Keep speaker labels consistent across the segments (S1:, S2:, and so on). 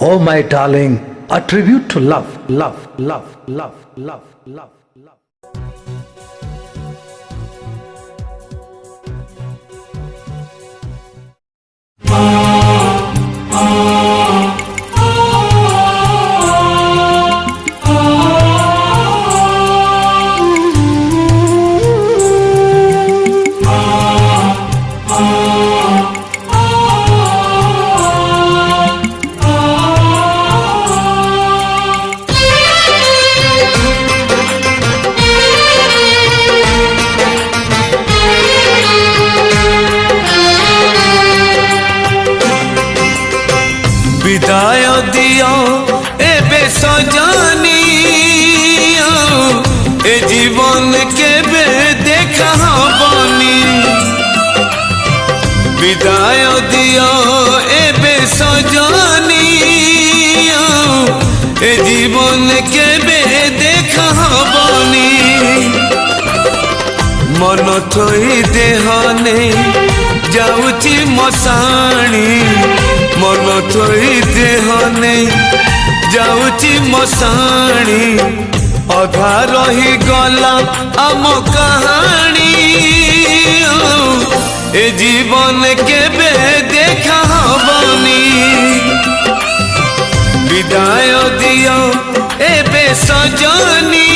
S1: Oh my darling, a tribute to love, love, love, love, love, love, love.
S2: विदाय दियो एबे सजनी ए जीवन केबे देखा हबनी। विदाय दियो एबे सजनी ए जीवन केबे देखा हबनी। मन थोई देहने जाऊची मसाणी, मन थोई देहने जाऊची मसाणी। अधा रही गला आम कहानी ए जीवन केबे देखा हबनी। विदाय दियो एबे सजनी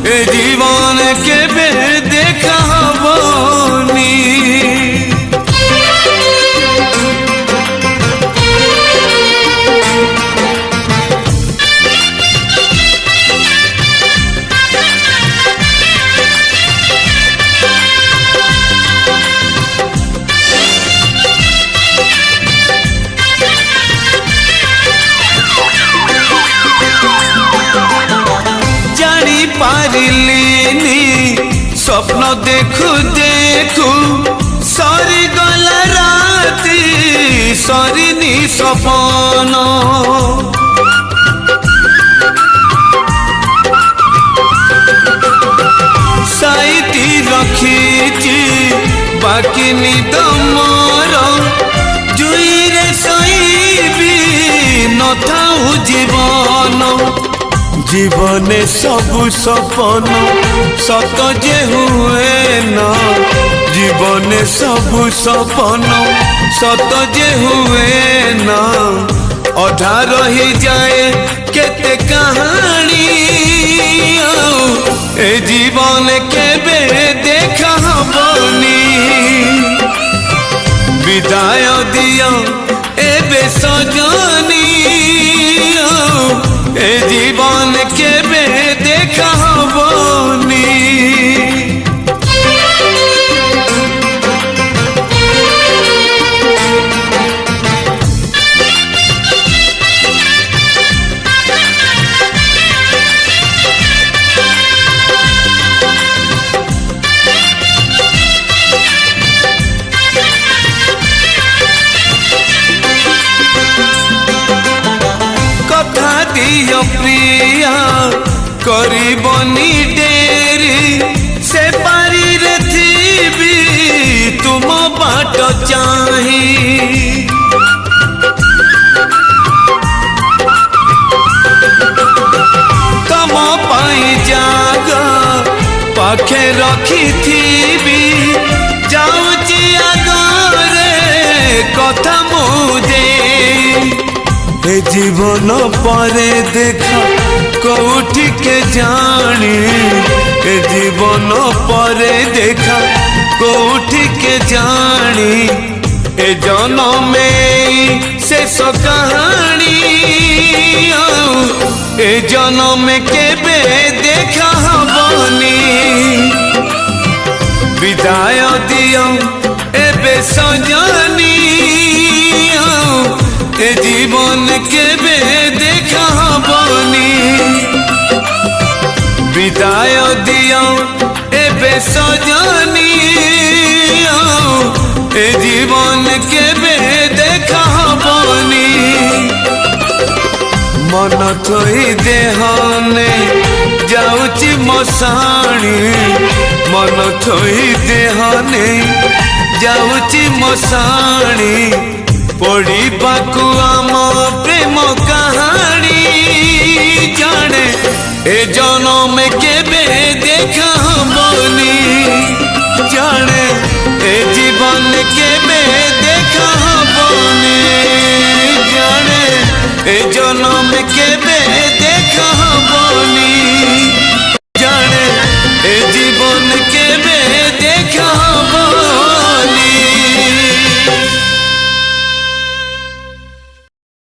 S2: ए जीवन केबे देखा हबनी। स्वप्न देखु देखु सरी गला राती, सरीनी सपन। साइती रखीची बाकी निद मोर, जुईरे सईबी नथाऊ जीवन। जीवने सबु सपन सत जे हुए ना, जीवने सबु सपन सत जे हुए ना। अधा रही जाए केते कहानी ए जीवन केबे देखा हबनी। विदाय दियो एबे सजनी ए जीवन केबे देखा हबनी। कथा दियो प्रिया करिबनी डेरी, से पारी रे थीबी तुम बाट चाही। तम पाई जागा पाखे रखी थीबी, जाऊची आगरे कथा मुझे। ए जीवन परे देखा कोठी के जानी, ए जीवन परे देखा कोठी के जानी। ए जन्म में शेष कहानी ए जन्म केबे देखा हबनी। विदाय दियो एबे सजनी ए जीवन केबे देखा हबनी। विदाय दियो एबे सजनी ए जीवन केबे देखा हबनी। मन थोई देहने जाऊची मसाणी, मन थोई देहने जाऊची मसाणी। पढ़िबाकू आम प्रेम कहानी जाने ए जनम केबे देखा हबनी जाने ए जीवन केबे देखा हबनी जाने ए जनम केबे